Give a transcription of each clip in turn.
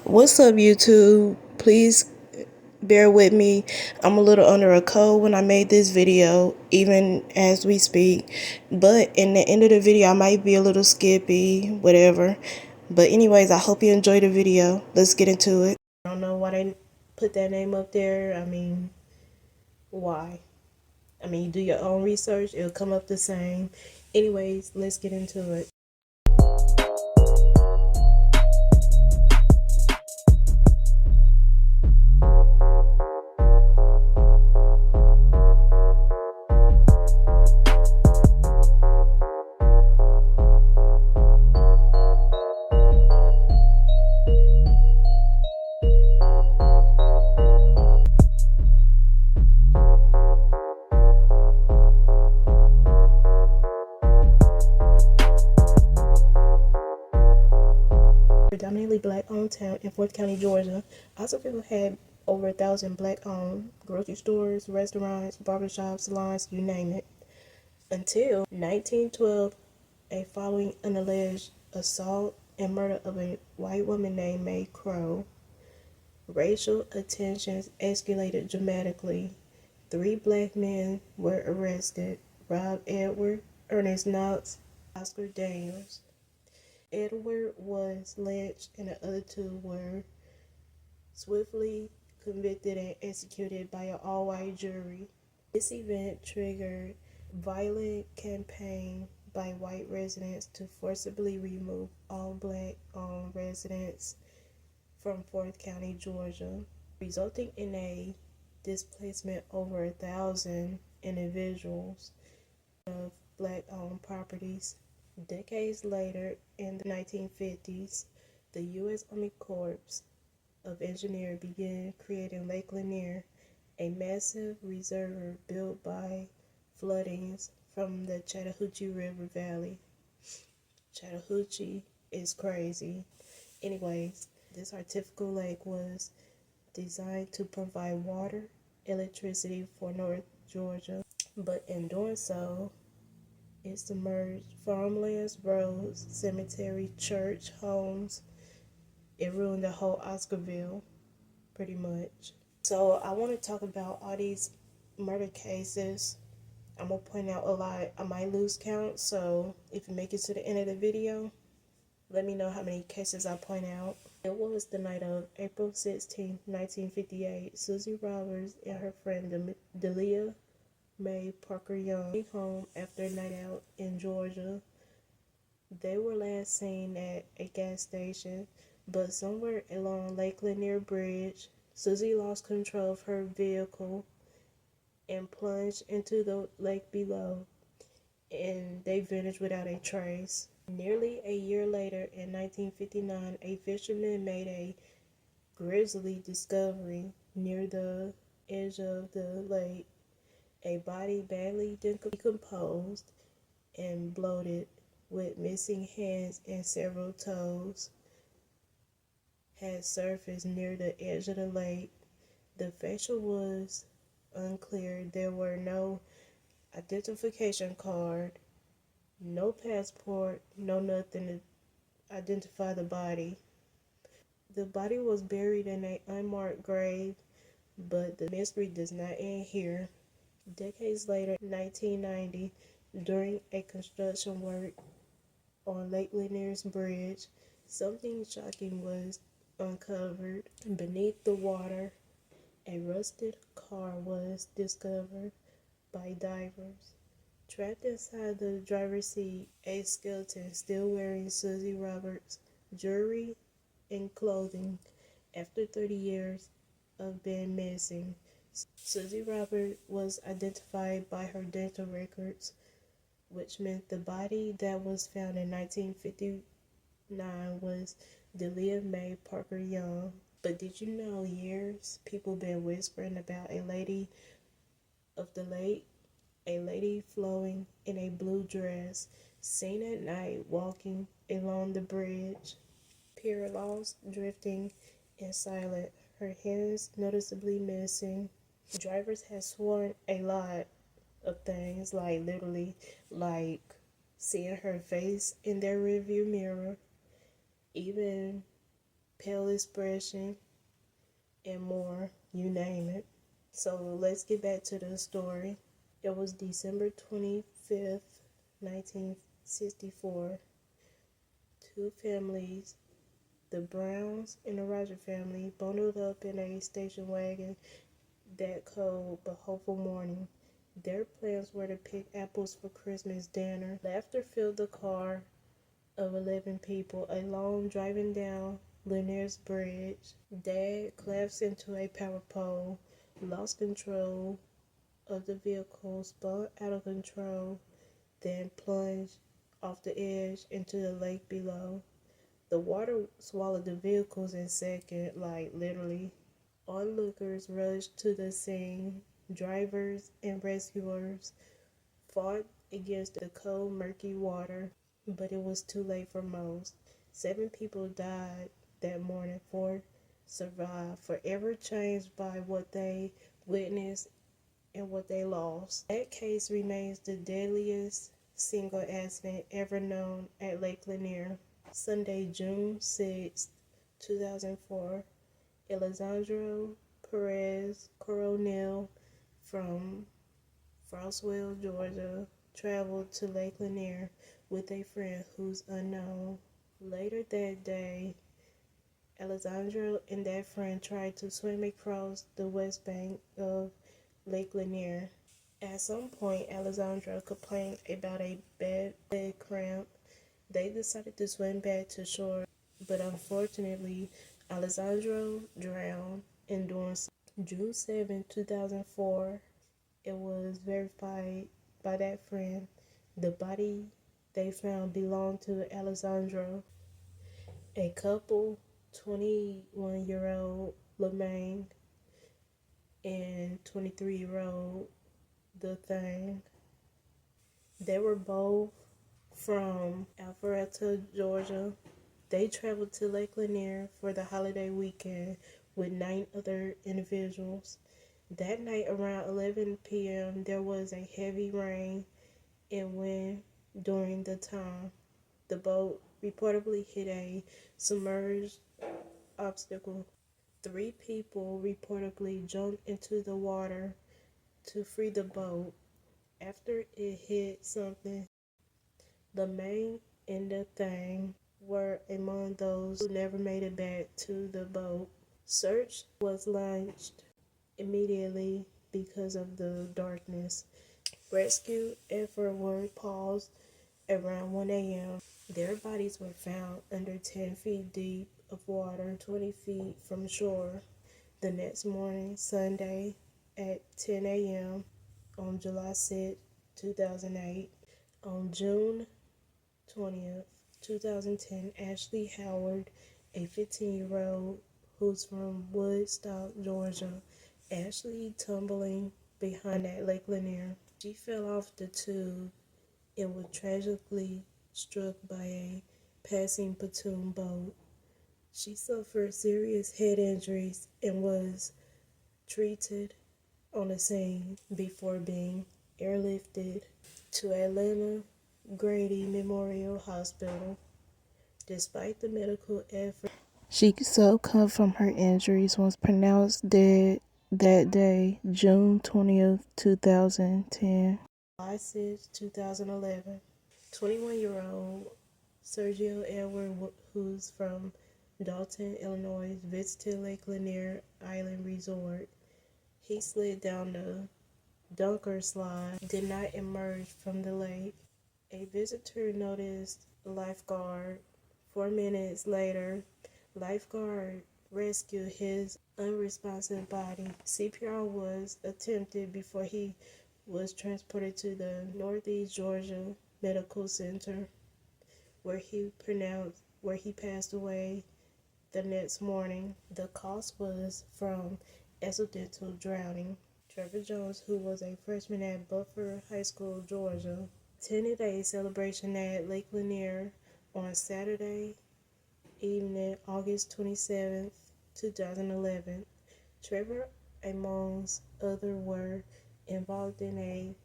What's up, YouTube? Please bear with me. I'm a little under a cold when I made this video, even as we speak. But in the end of the video, I might be a little skippy, whatever. But anyways, I hope you enjoy the video. Let's get into it. I don't know why they put that name up there. Why? You do your own research. It'll come up the same. Anyways, let's get into it. Predominantly black-owned town in Fort County, Georgia. Oscarville had over 1,000 black-owned grocery stores, restaurants, barbershops, salons, you name it. Until 1912, following an alleged assault and murder of a white woman named May Crow, racial tensions escalated dramatically. 3 black men were arrested: Rob Edward, Ernest Knox, Oscar Daniels. Edward was lynched and the other 2 were swiftly convicted and executed by an all-white jury. This event triggered violent campaign by white residents to forcibly remove all black-owned residents from Fort County, Georgia, resulting in a displacement over 1,000 individuals of black-owned properties. Decades later, in the 1950s, the U.S. Army Corps of Engineers began creating Lake Lanier, a massive reservoir built by floodings from the Chattahoochee River Valley. Chattahoochee is crazy. Anyways, this artificial lake was designed to provide water, electricity for North Georgia, but in doing so, it submerged farmlands, roads, cemetery, church, homes. It ruined the whole Oscarville, pretty much. So I want to talk about all these murder cases. I'm going to point out a lot. I might lose count, so if you make it to the end of the video, let me know how many cases I point out. It was the night of April 16, 1958. Susie Roberts and her friend Delia Mae Parker Young came home after a night out in Georgia. They were last seen at a gas station, but somewhere along Lake Lanier Bridge, Susie lost control of her vehicle and plunged into the lake below, and they vanished without a trace. Nearly a year later, in 1959, a fisherman made a grisly discovery near the edge of the lake. A body badly decomposed and bloated, with missing hands and several toes, had surfaced near the edge of the lake. The facial was unclear. There were no identification card, no passport, no nothing to identify the body. The body was buried in an unmarked grave, but the mystery does not end here. Decades later, 1990, during a construction work on Lake Lanier's bridge, something shocking was uncovered. Beneath the water, a rusted car was discovered by divers. Trapped inside the driver's seat, a skeleton still wearing Susie Roberts' jewelry and clothing after 30 years of being missing. Susie Roberts was identified by her dental records, which meant the body that was found in 1959 was Delia Mae Parker Young. But did you know years people been whispering about a lady of the lake, a lady flowing in a blue dress, seen at night walking along the bridge, peer lost, drifting, and silent, her hands noticeably missing. Drivers have sworn a lot of things, like literally, like seeing her face in their rearview mirror, even pale expression, and more, you name it. So let's get back to the story. It was December 25th, 1964. Two families, the Browns and the Roger family, bundled up in a station wagon that cold but hopeful morning. Their plans were to pick apples for Christmas dinner. Laughter filled the car of 11 people alone driving down Lanier's Bridge. Dad collapsed into a power pole, lost control of the vehicle, spun out of control, then plunged off the edge into the lake below. The water swallowed the vehicles in seconds, like literally. Onlookers rushed to the scene. Drivers and rescuers fought against the cold, murky water, but it was too late for most. 7 people died that morning, 4 survived, forever changed by what they witnessed and what they lost. That case remains the deadliest single accident ever known at Lake Lanier. Sunday, June 6, 2004, Alessandro Perez Coronel from Frostwell, Georgia, traveled to Lake Lanier with a friend who's unknown. Later that day, Alessandro and that friend tried to swim across the west bank of Lake Lanier. At some point, Alessandro complained about a bad leg cramp. They decided to swim back to shore, but unfortunately, Alessandro drowned in doing so. June 7, 2004, it was verified by that friend. The body they found belonged to Alessandro. A couple, 21-year-old Lemaine and 23-year-old The Thing. They were both from Alpharetta, Georgia. They traveled to Lake Lanier for the holiday weekend with 9 other individuals. That night around 11 p.m., there was a heavy rain and wind during the time. The boat reportedly hit a submerged obstacle. 3 people reportedly jumped into the water to free the boat. After it hit something, the main and the thing were among those who never made it back to the boat. Search was launched immediately because of the darkness. Rescue effort were paused around 1 a.m. Their bodies were found under 10 feet deep of water, 20 feet from shore. The next morning, Sunday, at 10 a.m. on July 6, 2008, on June 20th, 2010, Ashley Howard, a 15-year-old who's from Woodstock, Georgia, Ashley tumbling behind at Lake Lanier. She fell off the tube and was tragically struck by a passing pontoon boat. She suffered serious head injuries and was treated on the scene before being airlifted to Atlanta Grady Memorial Hospital. Despite the medical effort, she succumbed from her injuries, was pronounced dead that day, June 20th, 2010. July 6, 2011. 21-year-old Sergio Edward, who's from Dalton, Illinois, visited Lake Lanier Island Resort. He slid down the Dunker slide, did not emerge from the lake. A visitor noticed a lifeguard. 4 minutes later, lifeguard rescued his unresponsive body. CPR was attempted before he was transported to the Northeast Georgia Medical Center, where he passed away the next morning. The cause was from accidental drowning. Trevor Jones, who was a freshman at Buffer High School, Georgia, attended a celebration at Lake Lanier on Saturday evening, August 27th, 2011. Trevor, amongst others, were involved in a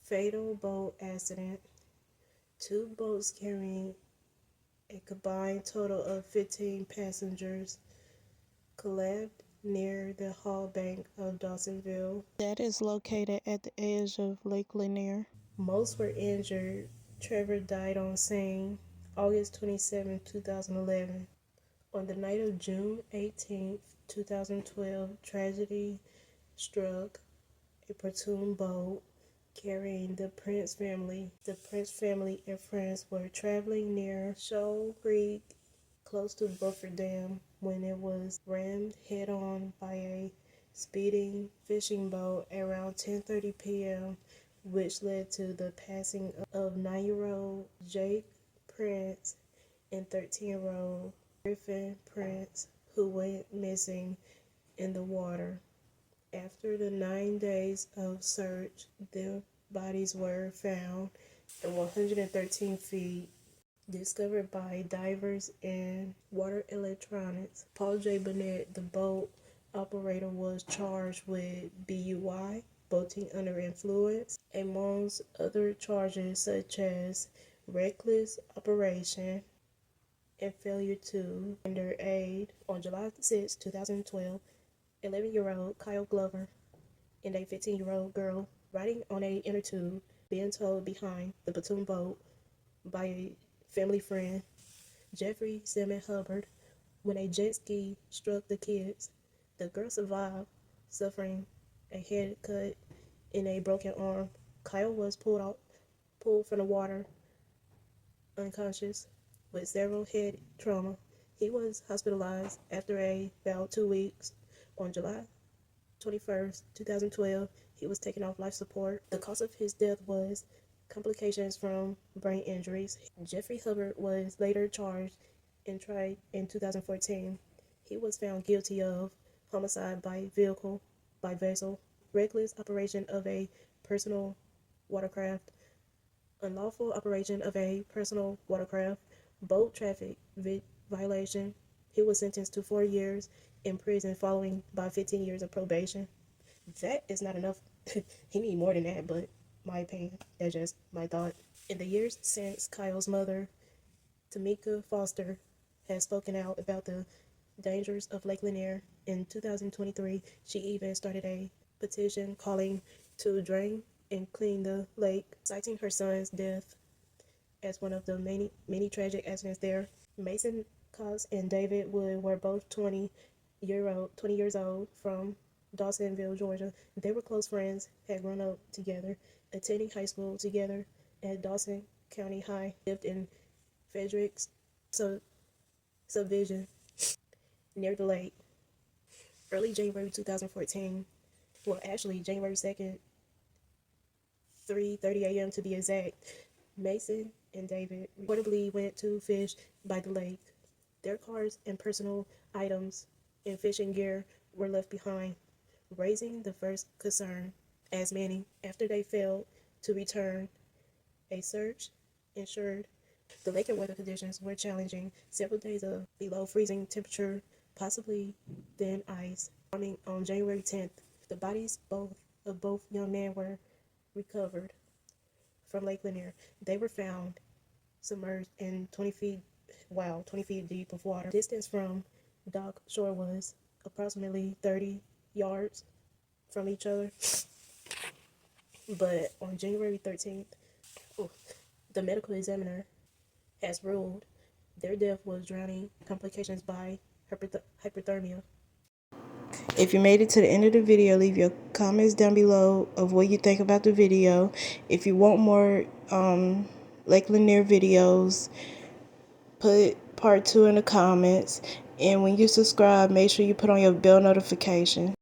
fatal boat accident. 2 boats carrying A combined total of 15 passengers collapsed near the Hall Bank of Dawsonville. That is located at the edge of Lake Lanier. Most were injured. Trevor died on scene August 27, 2011. On the night of June 18, 2012, tragedy struck a pontoon boat carrying the Prince family. The Prince family and friends were traveling near Shoal Creek, close to Buffer Dam, when it was rammed head-on by a speeding fishing boat around 10:30 p.m., which led to the passing of 9-year-old Jake Prince and 13-year-old Griffin Prince, who went missing in the water. After the 9 days of search, their bodies were found at 113 feet, discovered by divers and water electronics. Paul J. Burnett, the boat operator, was charged with BUI, boating under influence, amongst other charges such as reckless operation and failure to render aid. On July 6, 2012, 11-year-old Kyle Glover and a 15-year-old girl riding on a inner tube being towed behind the pontoon boat by a family friend, Jeffrey Simmon Hubbard, when a jet ski struck the kids. The girl survived, suffering a head cut and a broken arm. Kyle was pulled from the water, unconscious, with several head trauma. He was hospitalized after about 2 weeks. On July 21st, 2012, he was taken off life support. The cause of his death was complications from brain injuries. Jeffrey Hubbard was later charged and tried in 2014. He was found guilty of homicide by vessel, reckless operation of a personal watercraft, unlawful operation of a personal watercraft, boat traffic violation. He was sentenced to 4 years in prison, following by 15 years of probation. That is not enough. He need more than that, but my opinion, that's just my thought. In the years since, Kyle's mother, Tamika Foster, has spoken out about the dangers of Lake Lanier. In 2023, she even started a petition calling to drain and clean the lake, citing her son's death as one of the many tragic accidents there. Mason Cox and David Wood were both 20 years old from Dawsonville, Georgia. They were close friends, had grown up together, attending high school together at Dawson County High, lived in Fredericks subdivision near the lake. Early January 2014, well, actually January 2nd, 3:30 a.m. to be exact, Mason and David reportedly went to fish by the lake. Their cars and personal items and fishing gear were left behind, raising the first concern, as many, after they failed to return. A search ensured. The lake and weather conditions were challenging. Several days of below freezing temperature, possibly thin ice, forming on January 10th. The bodies of both young men were recovered from Lake Lanier. They were found submerged in 20 feet deep of water. Distance from dock shore was approximately 30 yards from each other. But on January 13th, the medical examiner has ruled their death was drowning complications by hypothermia. If you made it to the end of the video, leave your comments down below of what you think about the video. If you want more Lake Lanier videos, put part 2 in the comments. And when you subscribe, make sure you put on your bell notification.